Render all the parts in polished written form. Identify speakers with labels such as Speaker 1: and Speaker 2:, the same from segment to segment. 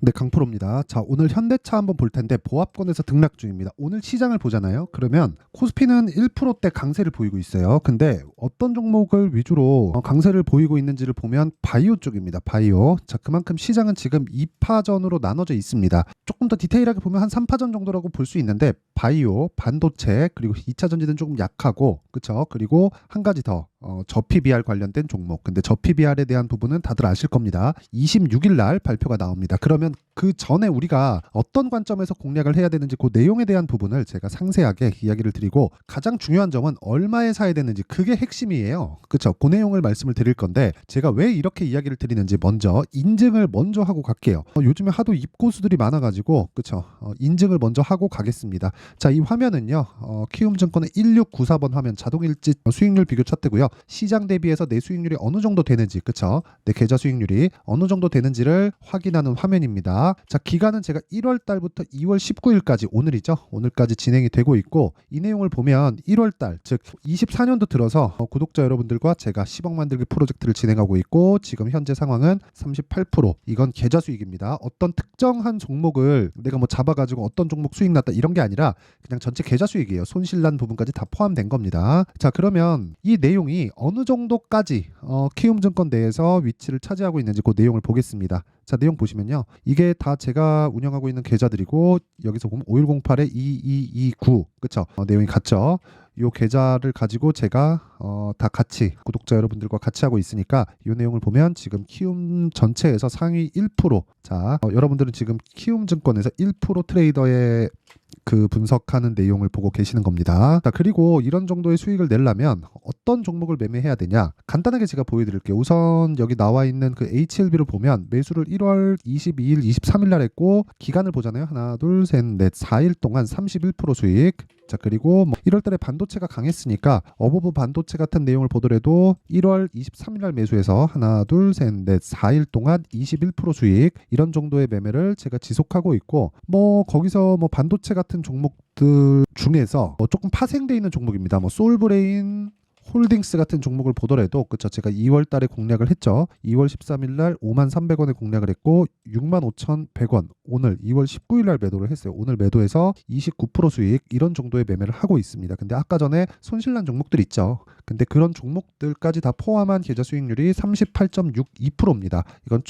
Speaker 1: 네, 강프로입니다. 자, 오늘 현대차 한번 볼 텐데 보합권에서 등락 중입니다. 오늘 시장을 보잖아요. 그러면 코스피는 1%대 강세를 보이고 있어요. 근데 어떤 종목을 위주로 강세를 보이고 있는지를 보면 바이오 쪽입니다. 바이오. 자, 그만큼 시장은 지금 2파전으로 나눠져 있습니다. 조금 더 디테일하게 보면 한 3파전 정도라고 볼 수 있는데 바이오, 반도체, 그리고 2차 전지는 조금 약하고, 그렇죠? 그리고 한 가지 더 저 PBR 관련된 종목. 근데 저 PBR에 대한 부분은 다들 아실 겁니다. 26일 날 발표가 나옵니다. 그러면 그 전에 우리가 어떤 관점에서 공략을 해야 되는지 그 내용에 대한 부분을 제가 상세하게 이야기를 드리고, 가장 중요한 점은 얼마에 사야 되는지, 그게 핵심이에요. 그렇죠? 그 내용을 말씀을 드릴 건데, 제가 왜 이렇게 이야기를 드리는지 먼저 인증을 먼저 하고 갈게요. 요즘에 하도 입고수들이 많아가지고, 그렇죠? 인증을 먼저 하고 가겠습니다. 자, 이 화면은요, 키움증권의 1694번 화면 자동일지 수익률 비교 차트고요. 시장 대비해서 내 수익률이 어느 정도 되는지, 그쵸? 내 계좌 수익률이 어느 정도 되는지를 확인하는 화면입니다. 자, 기간은 제가 1월 달부터 2월 19일까지, 오늘이죠? 오늘까지 진행이 되고 있고, 이 내용을 보면 1월 달, 즉 24년도 들어서 구독자 여러분들과 제가 10억 만들기 프로젝트를 진행하고 있고, 지금 현재 상황은 38%, 이건 계좌 수익입니다. 어떤 특정한 종목을 내가 뭐 잡아가지고 어떤 종목 수익 났다 이런 게 아니라 그냥 전체 계좌 수익이에요. 손실난 부분까지 다 포함된 겁니다. 자, 그러면 이 내용이 어느 정도까지 키움증권 내에서 위치를 차지하고 있는지 그 내용을 보겠습니다. 자, 내용 보시면요, 이게 다 제가 운영하고 있는 계좌들이고, 여기서 보면 5108에 2229, 그쵸? 내용이 같죠? 요 계좌를 가지고 제가 다 같이 구독자 여러분들과 같이 하고 있으니까 이 내용을 보면 지금 키움 전체에서 상위 1%. 자, 여러분들은 지금 키움증권에서 1% 트레이더의 그 분석하는 내용을 보고 계시는 겁니다. 자, 그리고 이런 정도의 수익을 내려면 어떤 종목을 매매해야 되냐, 간단하게 제가 보여드릴게요. 우선 여기 나와 있는 그 HLB를 보면 매수를 1월 22일, 23일 날 했고, 기간을 보잖아요. 하나, 둘, 셋, 넷, 4일 동안 31% 수익. 자, 그리고 1월 달에 반도체가 강했으니까 어버브 반도체 같은 내용을 보더라도 1월 23일 날 매수해서 하나, 둘, 셋, 넷, 4일 동안 21% 수익, 이런 정도의 매매를 제가 지속하고 있고, 거기서 반도체 같은 종목들 중에서 조금 파생돼 있는 종목입니다. 솔브레인 홀딩스 같은 종목을 보더라도, 그쵸, 제가 2월 달에 공략을 했죠. 2월 13일 날 53,100원에 공략을 했고 65,100원, 오늘 2월 19일 날 매도를 했어요. 오늘 매도해서 29% 수익, 이런 정도의 매매를 하고 있습니다. 근데 아까 전에 손실난 종목들 있죠. 근데 그런 종목들까지 다 포함한 계좌 수익률이 38.62%입니다. 이건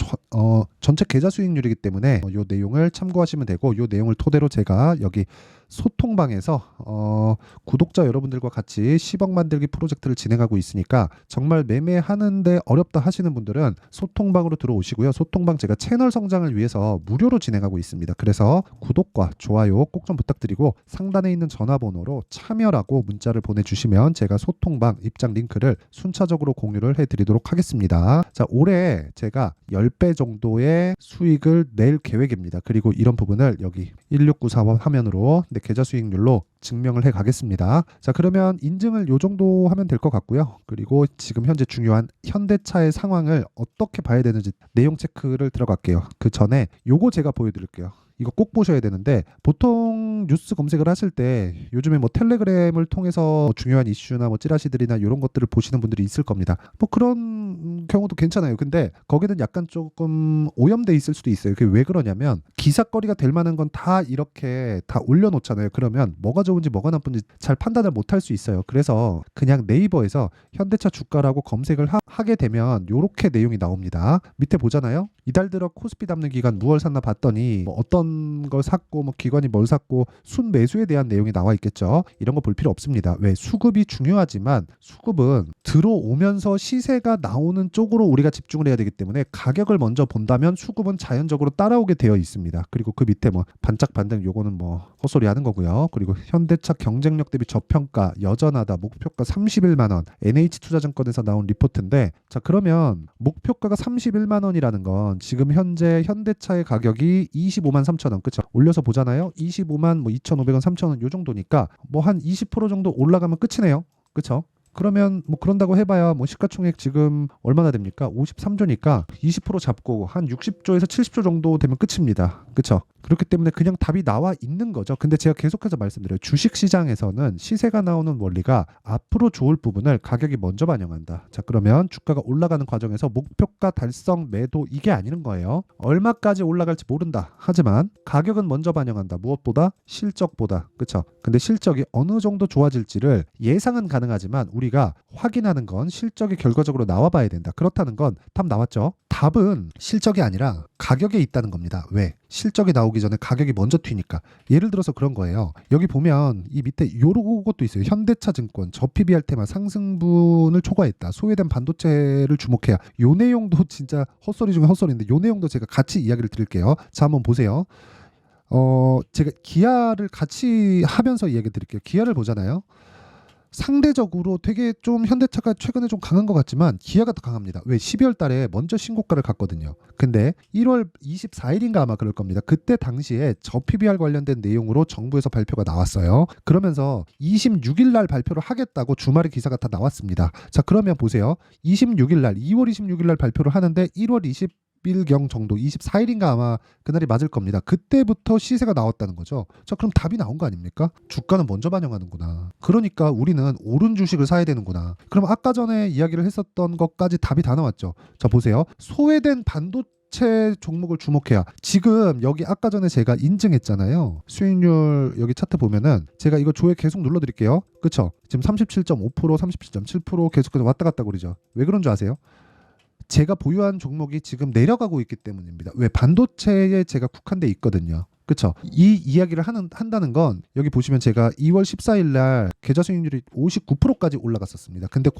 Speaker 1: 전체 계좌 수익률이기 때문에 이 내용을 참고하시면 되고, 이 내용을 토대로 제가 여기 소통방에서 구독자 여러분들과 같이 10억 만들기 프로젝트를 진행하고 있으니까, 정말 매매하는데 어렵다 하시는 분들은 소통방으로 들어오시고요. 소통방 제가 채널 성장을 위해서 무료로 진행하고 있습니다. 그래서 구독과 좋아요 꼭 좀 부탁드리고, 상단에 있는 전화번호로 참여라고 문자를 보내주시면 제가 소통방 입장 링크를 순차적으로 공유를 해드리도록 하겠습니다. 자, 올해 제가 10배 정도의 수익을 낼 계획입니다. 그리고 이런 부분을 여기 1694번 화면으로 내 계좌 수익률로 증명을 해 가겠습니다. 자, 그러면 인증을 요 정도 하면 될 것 같고요. 그리고 지금 현재 중요한 현대차의 상황을 어떻게 봐야 되는지 내용 체크를 들어갈게요. 그 전에 요거 제가 보여드릴게요. 이거 꼭 보셔야 되는데, 보통 뉴스 검색을 하실 때 요즘에 텔레그램을 통해서 중요한 이슈나 찌라시들이나 이런 것들을 보시는 분들이 있을 겁니다. 그런 경우도 괜찮아요. 근데 거기는 약간 조금 오염돼 있을 수도 있어요. 그게 왜 그러냐면, 기사거리가 될 만한 건 다 이렇게 다 올려놓잖아요. 그러면 뭐가 좋은지 뭐가 나쁜지 잘 판단을 못할 수 있어요. 그래서 그냥 네이버에서 현대차 주가라고 검색을 하게 되면 요렇게 내용이 나옵니다. 밑에 보잖아요. 이달 들어 코스피 담는 기간 무얼 샀나 봤더니 어떤 걸 샀고 기관이 뭘 샀고 순매수에 대한 내용이 나와 있겠죠. 이런 거 볼 필요 없습니다. 왜? 수급이 중요하지만 수급은 들어오면서 시세가 나오는 쪽으로 우리가 집중을 해야 되기 때문에, 가격을 먼저 본다면 수급은 자연적으로 따라오게 되어 있습니다. 그리고 그 밑에 반짝 반등, 요거는 헛소리 하는 거고요. 그리고 현대차 경쟁력 대비 저평가 여전하다, 목표가 31만 원, NH투자증권에서 나온 리포트인데, 자, 그러면 목표가가 31만 원이라는 건 지금 현재 현대차의 가격이 25만 3천 원, 그쵸? 올려서 보잖아요. 25만 2,500원, 3,000원 요 정도니까 한 20% 정도 올라가면 끝이네요. 그쵸? 그러면 그런다고 해봐야 시가총액 지금 얼마나 됩니까? 53조니까 20% 잡고 한 60조에서 70조 정도 되면 끝입니다. 그쵸? 그렇기 때문에 그냥 답이 나와 있는 거죠. 근데 제가 계속해서 말씀드려요. 주식시장에서는 시세가 나오는 원리가 앞으로 좋을 부분을 가격이 먼저 반영한다. 자, 그러면 주가가 올라가는 과정에서 목표가 달성 매도 이게 아니는 거예요. 얼마까지 올라갈지 모른다. 하지만 가격은 먼저 반영한다. 무엇보다? 실적보다. 그쵸? 근데 실적이 어느 정도 좋아질지를 예상은 가능하지만 우리가 확인하는 건 실적이 결과적으로 나와 봐야 된다. 그렇다는 건 답 나왔죠? 답은 실적이 아니라 가격에 있다는 겁니다. 왜? 실적이 나오기 전에 가격이 먼저 튀니까. 예를 들어서 그런 거예요. 여기 보면 이 밑에 요런 것도 있어요. 현대차증권 저 PBR 테마 상승분을 초과했다. 소외된 반도체를 주목해야. 요 내용도 진짜 헛소리 중에 헛소리인데 요 내용도 제가 같이 이야기를 드릴게요. 자, 한번 보세요. 제가 기아를 같이 하면서 이야기 드릴게요. 기아를 보잖아요. 상대적으로 되게 좀 현대차가 최근에 좀 강한 것 같지만 기아가 더 강합니다. 왜? 12월 달에 먼저 신고가를 갔거든요. 근데 1월 24일인가 아마 그럴 겁니다. 그때 당시에 저 PBR 관련된 내용으로 정부에서 발표가 나왔어요. 그러면서 26일 날 발표를 하겠다고 주말에 기사가 다 나왔습니다. 자, 그러면 보세요. 26일 날 2월 26일 날 발표를 하는데 1월 20일경 정도 24일인가 아마 그날이 맞을 겁니다. 그때부터 시세가 나왔다는 거죠. 자, 그럼 답이 나온 거 아닙니까? 주가는 먼저 반영하는구나. 그러니까 우리는 오른 주식을 사야 되는구나. 그럼 아까 전에 이야기를 했었던 것까지 답이 다 나왔죠. 자, 보세요. 소외된 반도체 종목을 주목해야. 지금 여기 아까 전에 제가 인증했잖아요. 수익률 여기 차트 보면은 제가 이거 조회 계속 눌러드릴게요. 그쵸? 지금 37.5%, 37.7% 계속해서 왔다 갔다 그러죠. 왜 그런 줄 아세요? 제가 보유한 종목이 지금 내려가고 있기 때문입니다. 왜? 반도체에 제가 국한돼 있거든요. 그쵸? 이 이야기를 한다는 건 여기 보시면 제가 2월 14일 날 계좌 수익률이 59%까지 올라갔었습니다. 근데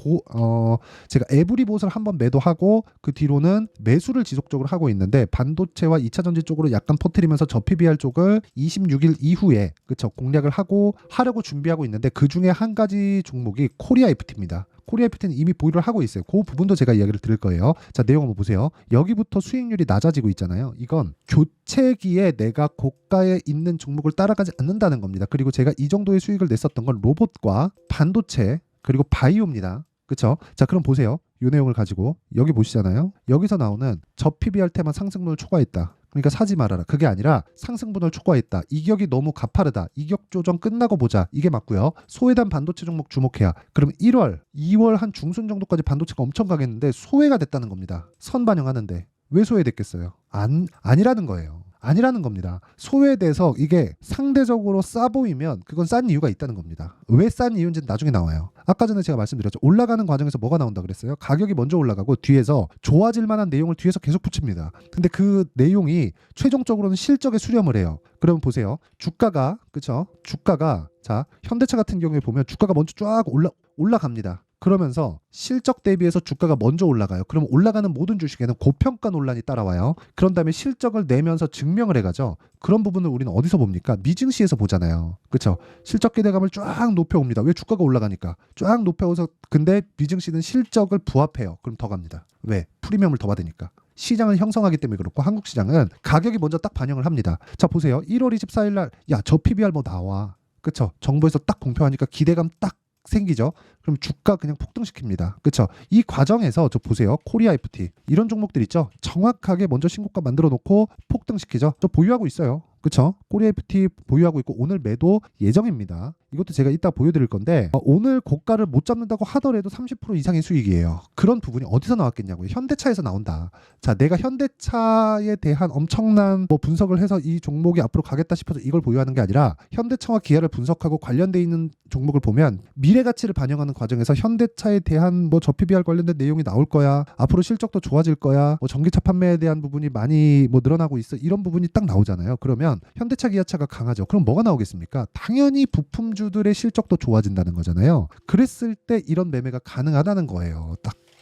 Speaker 1: 제가 에브리봇을 한번 매도하고 그 뒤로는 매수를 지속적으로 하고 있는데 반도체와 2차 전지 쪽으로 약간 퍼뜨리면서 저 PBR 쪽을 26일 이후에 그쵸? 공략을 하려고 준비하고 있는데 그 중에 한 가지 종목이 코리아 FT입니다. 코리아 FT는 이미 보유를 하고 있어요. 그 부분도 제가 이야기를 드릴 거예요. 자, 내용 한번 보세요. 여기부터 수익률이 낮아지고 있잖아요. 이건 교체기에 내가 고가에 있는 종목을 따라가지 않는다는 겁니다. 그리고 제가 이 정도의 수익을 냈었던 건 로봇과 반도체 그리고 바이오입니다. 그쵸? 자, 그럼 보세요. 이 내용을 가지고 여기 보시잖아요. 여기서 나오는 저 PBR 테마 상승분을 초과했다. 그러니까 사지 말아라. 그게 아니라 상승분을 초과했다. 이격이 너무 가파르다. 이격 조정 끝나고 보자. 이게 맞고요. 소외된 반도체 종목 주목해야. 그럼 1월, 2월 한 중순 정도까지 반도체가 엄청 가겠는데 소외가 됐다는 겁니다. 선 반영하는데 왜 소외됐겠어요? 아니라는 거예요. 아니라는 겁니다. 소외돼서 이게 상대적으로 싸 보이면 그건 싼 이유가 있다는 겁니다. 왜 싼 이유인지는 나중에 나와요. 아까 전에 제가 말씀드렸죠. 올라가는 과정에서 뭐가 나온다 그랬어요? 가격이 먼저 올라가고 뒤에서 좋아질 만한 내용을 뒤에서 계속 붙입니다. 근데 그 내용이 최종적으로는 실적에 수렴을 해요. 그러면 보세요. 주가가 그쵸? 주가가 자 현대차 같은 경우에 보면 주가가 먼저 쫙 올라갑니다. 그러면서 실적 대비해서 주가가 먼저 올라가요. 그럼 올라가는 모든 주식에는 고평가 논란이 따라와요. 그런 다음에 실적을 내면서 증명을 해가죠. 그런 부분을 우리는 어디서 봅니까? 미증시에서 보잖아요. 그렇죠? 실적 기대감을 쫙 높여옵니다. 왜? 주가가 올라가니까. 쫙 높여서 근데 미증시는 실적을 부합해요. 그럼 더 갑니다. 왜? 프리미엄을 더 받으니까. 시장을 형성하기 때문에 그렇고 한국 시장은 가격이 먼저 딱 반영을 합니다. 자 보세요. 1월 24일 날 야, 저 PBR 뭐 나와. 그렇죠? 정부에서 딱 공표하니까 기대감 딱 생기죠. 그럼 주가 그냥 폭등시킵니다. 그렇죠? 이 과정에서 저 보세요. 코리아 FT 이런 종목들 있죠. 정확하게 먼저 신고가 만들어 놓고 폭등시키죠. 저 보유하고 있어요. 그렇죠? 코리아 FT 보유하고 있고 오늘 매도 예정입니다. 이것도 제가 이따 보여드릴 건데 오늘 고가를 못 잡는다고 하더라도 30% 이상의 수익이에요. 그런 부분이 어디서 나왔겠냐고요. 현대차에서 나온다. 자, 내가 현대차에 대한 엄청난 분석을 해서 이 종목이 앞으로 가겠다 싶어서 이걸 보유하는 게 아니라 현대차와 기아를 분석하고 관련돼 있는 종목을 보면 미래 가치를 반영하는 과정에서 현대차에 대한 저 PBR 관련된 내용이 나올 거야. 앞으로 실적도 좋아질 거야. 전기차 판매에 대한 부분이 많이 늘어나고 있어. 이런 부분이 딱 나오잖아요. 그러면 현대차 기아차가 강하죠. 그럼 뭐가 나오겠습니까? 당연히 부품주들의 실적도 좋아진다는 거잖아요. 그랬을 때 이런 매매가 가능하다는 거예요.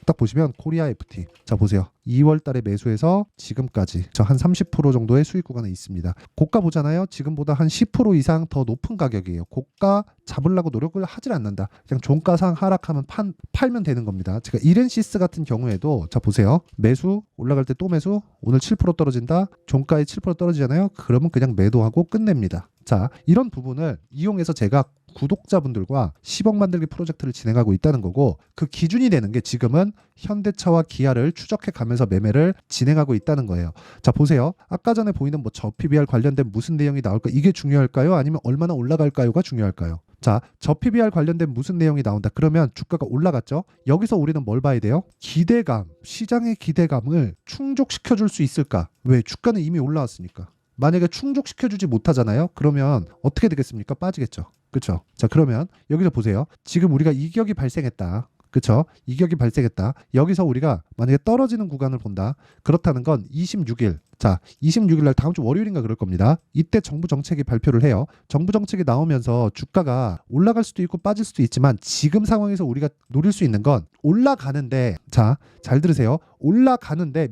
Speaker 1: 딱 보시면 코리아 FT 자 보세요. 2월 달에 매수해서 지금까지 저 한 30% 정도의 수익 구간에 있습니다. 고가 보잖아요. 지금보다 한 10% 이상 더 높은 가격이에요. 고가 잡으려고 노력을 하질 않는다. 그냥 종가상 하락하면 팔면 되는 겁니다. 제가 이렌시스 같은 경우에도 자 보세요. 매수 올라갈 때 또 매수 오늘 7% 떨어진다. 종가에 7% 떨어지잖아요. 그러면 그냥 매도하고 끝냅니다. 자, 이런 부분을 이용해서 제가 구독자분들과 10억 만들기 프로젝트를 진행하고 있다는 거고, 그 기준이 되는 게 지금은 현대차와 기아를 추적해 가면서 매매를 진행하고 있다는 거예요. 자, 보세요. 아까 전에 보이는 뭐 저 PBR 관련된 무슨 내용이 나올까, 이게 중요할까요? 아니면 얼마나 올라갈까요가 중요할까요? 자, 저 PBR 관련된 무슨 내용이 나온다. 그러면 주가가 올라갔죠. 여기서 우리는 뭘 봐야 돼요? 기대감, 시장의 기대감을 충족시켜 줄 수 있을까? 왜? 주가는 이미 올라왔으니까. 만약에 충족시켜주지 못하잖아요. 그러면 어떻게 되겠습니까? 빠지겠죠. 그렇죠? 자, 그러면 여기서 보세요. 지금 우리가 이격이 발생했다. 그렇죠? 이격이 발생했다. 여기서 우리가 만약에 떨어지는 구간을 본다. 그렇다는 건 26일. 자, 26일 날 다음 주 월요일인가 그럴 겁니다. 이때 정부 정책이 발표를 해요. 정부 정책이 나오면서 주가가 올라갈 수도 있고 빠질 수도 있지만 지금 상황에서 우리가 노릴 수 있는 건 올라가는데, 자, 잘 들으세요. 올라가는데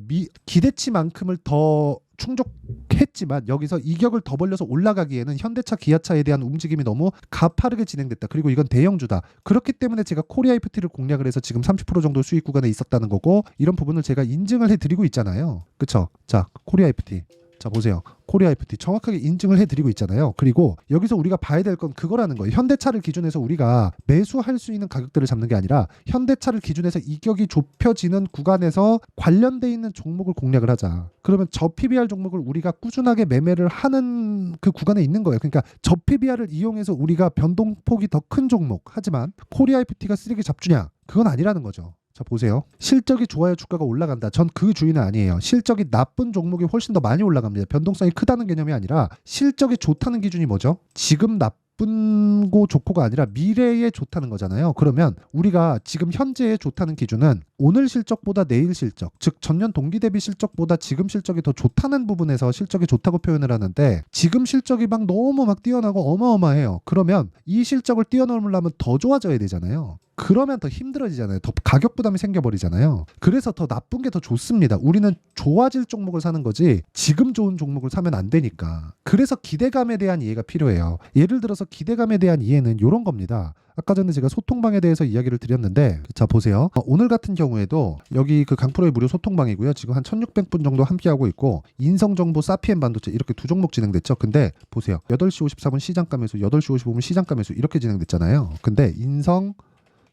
Speaker 1: 기대치만큼을 더 충족했지만 여기서 이격을 더 벌려서 올라가기에는 현대차, 기아차에 대한 움직임이 너무 가파르게 진행됐다. 그리고 이건 대형주다. 그렇기 때문에 제가 코리아 FT를 공략을 해서 지금 30% 정도 수익 구간에 있었다는 거고, 이런 부분을 제가 인증을 해드리고 있잖아요. 그쵸? 자, 코리아 FT. 자, 보세요. 코리아 FT 정확하게 인증을 해드리고 있잖아요. 그리고 여기서 우리가 봐야 될 건 그거라는 거예요. 현대차를 기준해서 우리가 매수할 수 있는 가격들을 잡는 게 아니라 현대차를 기준해서 이격이 좁혀지는 구간에서 관련돼 있는 종목을 공략을 하자. 그러면 저 PBR 종목을 우리가 꾸준하게 매매를 하는 그 구간에 있는 거예요. 그러니까 저 PBR을 이용해서 우리가 변동폭이 더 큰 종목, 하지만 코리아 FT가 쓰레기 잡주냐? 그건 아니라는 거죠. 자, 보세요. 실적이 좋아야 주가가 올라간다. 전 그 주의는 아니에요. 실적이 나쁜 종목이 훨씬 더 많이 올라갑니다. 변동성이 크다는 개념이 아니라 실적이 좋다는 기준이 뭐죠? 지금 나쁜 고 좋고가 아니라 미래에 좋다는 거잖아요. 그러면 우리가 지금 현재에 좋다는 기준은 오늘 실적보다 내일 실적, 즉 전년 동기 대비 실적보다 지금 실적이 더 좋다는 부분에서 실적이 좋다고 표현을 하는데, 지금 실적이 막 너무 막 뛰어나고 어마어마해요. 그러면 이 실적을 뛰어넘으려면 더 좋아져야 되잖아요. 그러면 더 힘들어지잖아요. 더 가격 부담이 생겨버리잖아요. 그래서 더 나쁜 게 더 좋습니다. 우리는 좋아질 종목을 사는 거지 지금 좋은 종목을 사면 안 되니까. 그래서 기대감에 대한 이해가 필요해요. 예를 들어서 기대감에 대한 이해는 이런 겁니다. 아까 전에 제가 소통방에 대해서 이야기를 드렸는데, 자, 보세요. 오늘 같은 경우에도 여기 그 강프로의 무료 소통방이고요. 지금 한 1600분 정도 함께하고 있고, 인성정보 사피엔 반도체 이렇게 두 종목 진행됐죠. 근데 보세요. 8시 54분 시장가 매수, 8시 55분 시장가 매수 이렇게 진행됐잖아요. 근데 인성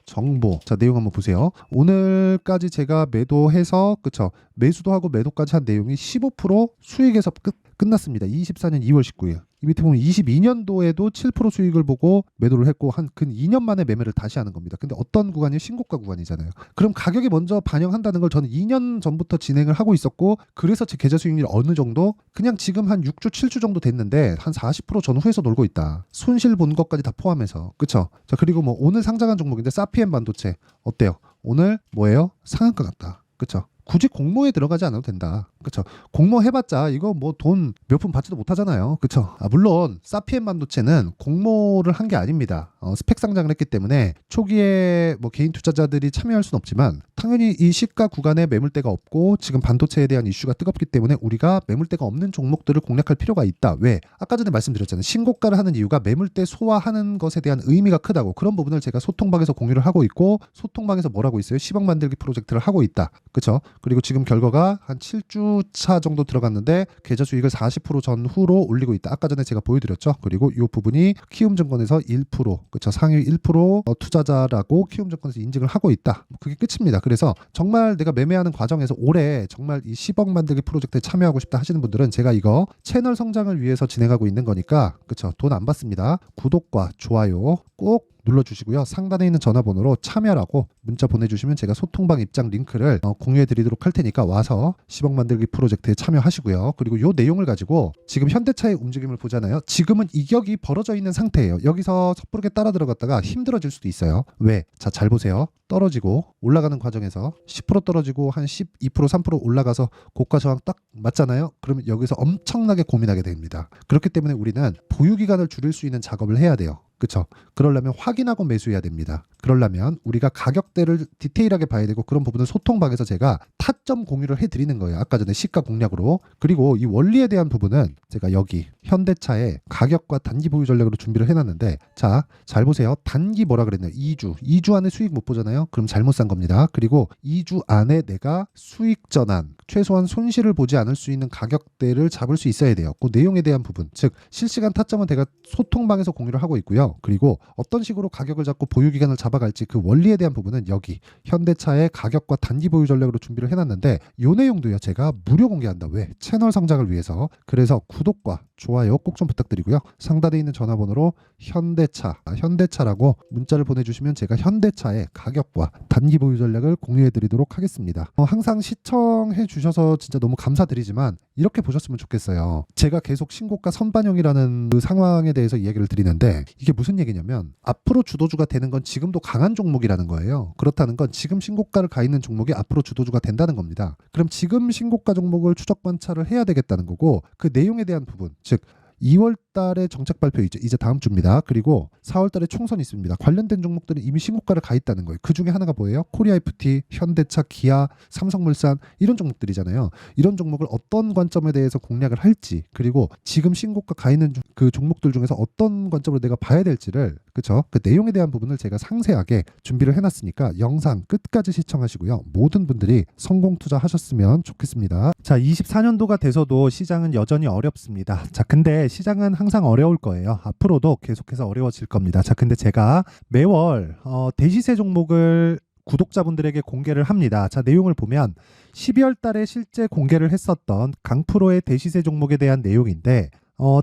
Speaker 1: 정보, 자, 내용 한번 보세요. 오늘까지 제가 매도해서, 그쵸, 매수도 하고 매도까지 한 내용이 15% 수익에서 끝났습니다. 24년 2월 19일. 이 밑에 보면 22년도에도 7% 수익을 보고 매도를 했고 한 근 2년 만에 매매를 다시 하는 겁니다. 근데 어떤 구간이 신고가 구간이잖아요. 그럼 가격이 먼저 반영한다는 걸 저는 2년 전부터 진행을 하고 있었고, 그래서 제 계좌 수익률이 어느 정도 그냥 지금 한 6주 7주 정도 됐는데 한 40% 전후에서 놀고 있다. 손실 본 것까지 다 포함해서. 그쵸? 자, 그리고 뭐 오늘 상장한 종목인데 사피엔 반도체 어때요? 오늘 뭐예요? 상한가 같다. 그쵸? 굳이 공모에 들어가지 않아도 된다. 그쵸? 공모 해봤자 이거 뭐 돈 몇 푼 받지도 못하잖아요. 그쵸? 물론 사피엔 반도체는 공모를 한 게 아닙니다. 스펙 상장을 했기 때문에 초기에 뭐 개인 투자자들이 참여할 수는 없지만 당연히 이 시가 구간에 매물대가 없고 지금 반도체에 대한 이슈가 뜨겁기 때문에 우리가 매물대가 없는 종목들을 공략할 필요가 있다. 왜? 아까 전에 말씀드렸잖아요. 신고가를 하는 이유가 매물대 소화하는 것에 대한 의미가 크다고. 그런 부분을 제가 소통방에서 공유를 하고 있고, 소통방에서 뭐라고 있어요? 10억 만들기 프로젝트를 하고 있다. 그쵸? 그리고 지금 결과가 한 7주 차 정도 들어갔는데 계좌 수익을 40% 전후로 올리고 있다. 아까 전에 제가 보여드렸죠. 그리고 이 부분이 키움증권에서 1%, 그쵸, 상위 1% 투자자라고 키움증권에서 인증을 하고 있다. 그게 끝입니다. 그래서 정말 내가 매매하는 과정에서 올해 정말 이 10억 만들기 프로젝트에 참여하고 싶다 하시는 분들은 제가 이거 채널 성장을 위해서 진행하고 있는 거니까, 그쵸, 돈 안 받습니다. 구독과 좋아요 꼭 눌러주시고요. 상단에 있는 전화번호로 참여라고 문자 보내주시면 제가 소통방 입장 링크를 공유해드리도록 할 테니까 와서 10억 만들기 프로젝트에 참여하시고요. 그리고 이 내용을 가지고 지금 현대차의 움직임을 보잖아요. 지금은 이격이 벌어져 있는 상태예요. 여기서 섣부르게 따라 들어갔다가 힘들어질 수도 있어요. 왜? 자, 잘 보세요. 떨어지고 올라가는 과정에서 10% 떨어지고 한 12%, 3% 올라가서 고가 저항 딱 맞잖아요. 그러면 여기서 엄청나게 고민하게 됩니다. 그렇기 때문에 우리는 보유기간을 줄일 수 있는 작업을 해야 돼요. 그쵸? 그러려면 확인하고 매수해야 됩니다. 그러려면 우리가 가격대를 디테일하게 봐야 되고 그런 부분은 소통방에서 제가 타점 공유를 해드리는 거예요. 아까 전에 시가 공략으로. 그리고 이 원리에 대한 부분은 제가 여기 현대차의 가격과 단기 보유 전략으로 준비를 해놨는데 자, 잘 보세요. 단기 뭐라 그랬나요? 2주 안에 수익 못 보잖아요? 그럼 잘못 산 겁니다. 그리고 2주 안에 내가 수익 전환, 최소한 손실을 보지 않을 수 있는 가격대를 잡을 수 있어야 돼요. 그 내용에 대한 부분, 즉 실시간 타점은 제가 소통방에서 공유를 하고 있고요. 그리고 어떤 식으로 가격을 잡고 보유 기간을 잡아갈지 그 원리에 대한 부분은 여기 현대차의 가격과 단기 보유 전략으로 준비를 해놨는데 이 내용도요 제가 무료 공개한다. 왜? 채널 성장을 위해서. 그래서 구독과 좋아요 꼭 좀 부탁드리고요. 상단에 있는 전화번호로 현대차라고 문자를 보내주시면 제가 현대차의 가격과 단기 보유 전략을 공유해드리도록 하겠습니다. 항상 시청해 주셔서 진짜 너무 감사드리지만 이렇게 보셨으면 좋겠어요. 제가 계속 신고가 선반영이라는 그 상황에 대해서 이야기를 드리는데 이게 무슨 얘기냐면 앞으로 주도주가 되는 건 지금도 강한 종목이라는 거예요. 그렇다는 건 지금 신고가를 가 있는 종목이 앞으로 주도주가 된다는 겁니다. 그럼 지금 신고가 종목을 추적 관찰을 해야 되겠다는 거고 그 내용에 대한 부분, 즉 2월 달에 정책 발표 이제 다음 주입니다. 그리고 4월 달에 총선이 있습니다. 관련된 종목들은 이미 신고가를 가 있다는 거예요. 그 중에 하나가 뭐예요? 코리아 FT, 현대차, 기아, 삼성물산 이런 종목들이잖아요. 이런 종목을 어떤 관점에 대해서 공략을 할지 그리고 지금 신고가 가 있는 그 종목들 중에서 어떤 관점으로 내가 봐야 될지를 그쵸? 그 내용에 대한 부분을 제가 상세하게 준비를 해놨으니까 영상 끝까지 시청하시고요. 모든 분들이 성공 투자하셨으면 좋겠습니다. 자, 24년도가 돼서도 시장은 여전히 어렵습니다. 자, 근데 시장은 항상 어려울 거예요. 앞으로도 계속해서 어려워질 겁니다. 자, 근데 제가 매월 대시세 종목을 구독자분들에게 공개를 합니다. 자, 내용을 보면 12월 달에 실제 공개를 했었던 강프로의 대시세 종목에 대한 내용인데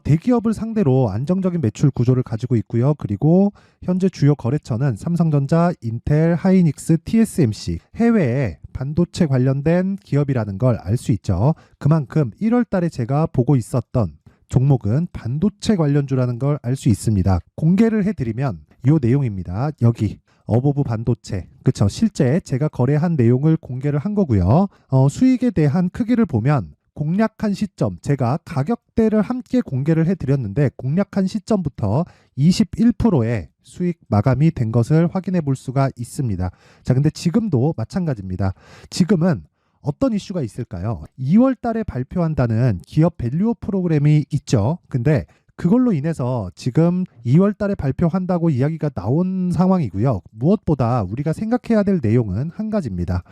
Speaker 1: 대기업을 상대로 안정적인 매출 구조를 가지고 있고요. 그리고 현재 주요 거래처는 삼성전자, 인텔, 하이닉스, TSMC, 해외에 반도체 관련된 기업이라는 걸 알 수 있죠. 그만큼 1월 달에 제가 보고 있었던 종목은 반도체 관련주라는 걸 알 수 있습니다. 공개를 해드리면 이 내용입니다. 여기 어보브 반도체, 그쵸? 실제 제가 거래한 내용을 공개를 한 거고요. 수익에 대한 크기를 보면 공략한 시점, 제가 가격대를 함께 공개를 해드렸는데 공략한 시점부터 21%의 수익 마감이 된 것을 확인해 볼 수가 있습니다. 자, 근데 지금도 마찬가지입니다. 지금은 어떤 이슈가 있을까요? 2월 달에 발표한다는 기업 밸류업 프로그램이 있죠. 근데 그걸로 인해서 지금 2월 달에 발표한다고 이야기가 나온 상황이고요. 무엇보다 우리가 생각해야 될 내용은 한 가지입니다.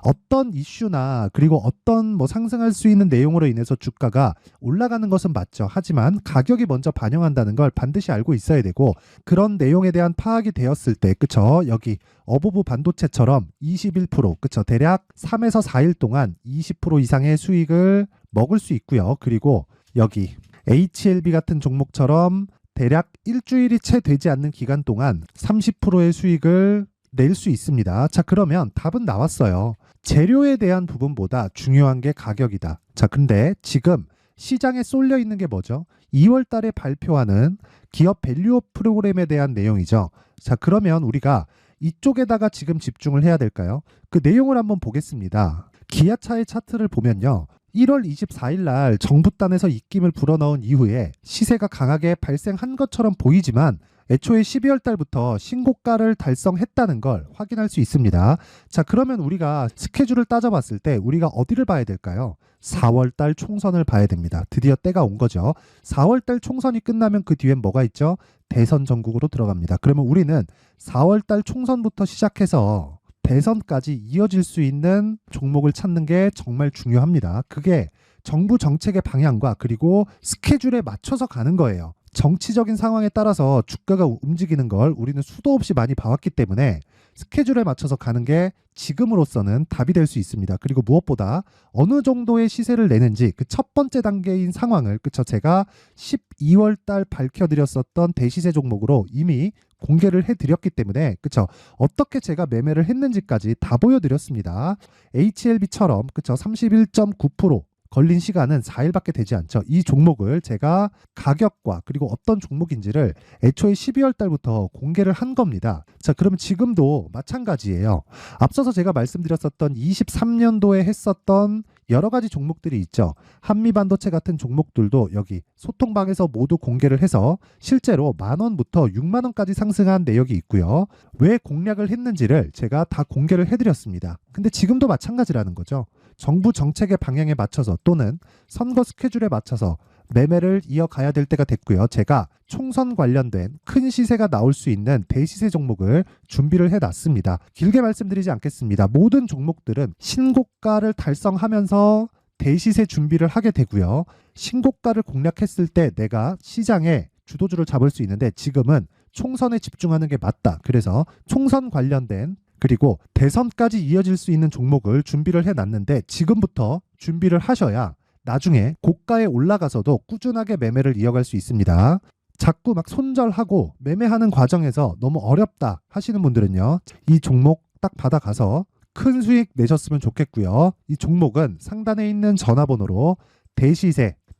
Speaker 1: 어떤 이슈나 그리고 어떤 상승할 수 있는 내용으로 인해서 주가가 올라가는 것은 맞죠. 하지만 가격이 먼저 반영한다는 걸 반드시 알고 있어야 되고 그런 내용에 대한 파악이 되었을 때 그쵸? 여기 어보브 반도체처럼 21% 그쵸? 대략 3에서 4일 동안 20% 이상의 수익을 먹을 수 있고요. 그리고 여기 HLB 같은 종목처럼 대략 일주일이 채 되지 않는 기간 동안 30%의 수익을 낼 수 있습니다. 자, 그러면 답은 나왔어요. 재료에 대한 부분보다 중요한 게 가격이다. 자, 근데 지금 시장에 쏠려 있는 게 뭐죠? 2월 달에 발표하는 기업 밸류업 프로그램에 대한 내용이죠. 자, 그러면 우리가 이쪽에다가 지금 집중을 해야 될까요? 그 내용을 한번 보겠습니다. 기아차의 차트를 보면요. 1월 24일 날 정부단에서 입김을 불어넣은 이후에 시세가 강하게 발생한 것처럼 보이지만 애초에 12월 달부터 신고가를 달성했다는 걸 확인할 수 있습니다. 자, 그러면 우리가 스케줄을 따져봤을 때 우리가 어디를 봐야 될까요? 4월 달 총선을 봐야 됩니다. 드디어 때가 온 거죠. 4월 달 총선이 끝나면 그 뒤엔 뭐가 있죠? 대선 전국으로 들어갑니다. 그러면 우리는 4월 달 총선부터 시작해서 대선까지 이어질 수 있는 종목을 찾는 게 정말 중요합니다. 그게 정부 정책의 방향과 그리고 스케줄에 맞춰서 가는 거예요. 정치적인 상황에 따라서 주가가 움직이는 걸 우리는 수도 없이 많이 봐왔기 때문에 스케줄에 맞춰서 가는 게 지금으로서는 답이 될 수 있습니다. 그리고 무엇보다 어느 정도의 시세를 내는지 그 첫 번째 단계인 상황을 그쵸? 제가 12월 달 밝혀드렸었던 대시세 종목으로 이미 공개를 해드렸기 때문에 그쵸? 어떻게 제가 매매를 했는지까지 다 보여드렸습니다. HLB처럼 그쵸? 31.9% 걸린 시간은 4일밖에 되지 않죠. 이 종목을 제가 가격과 그리고 어떤 종목인지를 애초에 12월 달부터 공개를 한 겁니다. 자, 그러면 지금도 마찬가지예요. 앞서서 제가 말씀드렸었던 23년도에 했었던 여러 가지 종목들이 있죠. 한미반도체 같은 종목들도 여기 소통방에서 모두 공개를 해서 실제로 10,000원부터 60,000원까지 상승한 내역이 있고요. 왜 공략을 했는지를 제가 다 공개를 해드렸습니다. 근데 지금도 마찬가지라는 거죠. 정부 정책의 방향에 맞춰서 또는 선거 스케줄에 맞춰서 매매를 이어가야 될 때가 됐고요. 제가 총선 관련된 큰 시세가 나올 수 있는 대시세 종목을 준비를 해놨습니다. 길게 말씀드리지 않겠습니다. 모든 종목들은 신고가를 달성하면서 대시세 준비를 하게 되고요. 신고가를 공략했을 때 내가 시장에 주도주를 잡을 수 있는데 지금은 총선에 집중하는 게 맞다. 그래서 총선 관련된 그리고 대선까지 이어질 수 있는 종목을 준비를 해놨는데 지금부터 준비를 하셔야 나중에 고가에 올라가서도 꾸준하게 매매를 이어갈 수 있습니다. 자꾸 막 손절하고 매매하는 과정에서 너무 어렵다 하시는 분들은요. 이 종목 딱 받아가서 큰 수익 내셨으면 좋겠고요. 이 종목은 상단에 있는 전화번호로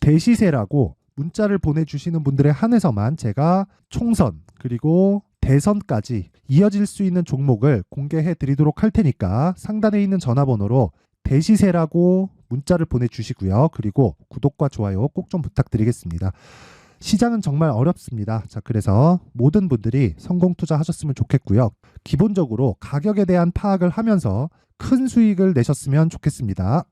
Speaker 1: 대시세라고 문자를 보내주시는 분들에 한해서만 제가 총선 그리고 대선까지 이어질 수 있는 종목을 공개해 드리도록 할 테니까 상단에 있는 전화번호로 대시세라고 문자를 보내주시고요. 그리고 구독과 좋아요 꼭 좀 부탁드리겠습니다. 시장은 정말 어렵습니다. 자, 그래서 모든 분들이 성공 투자하셨으면 좋겠고요. 기본적으로 가격에 대한 파악을 하면서 큰 수익을 내셨으면 좋겠습니다.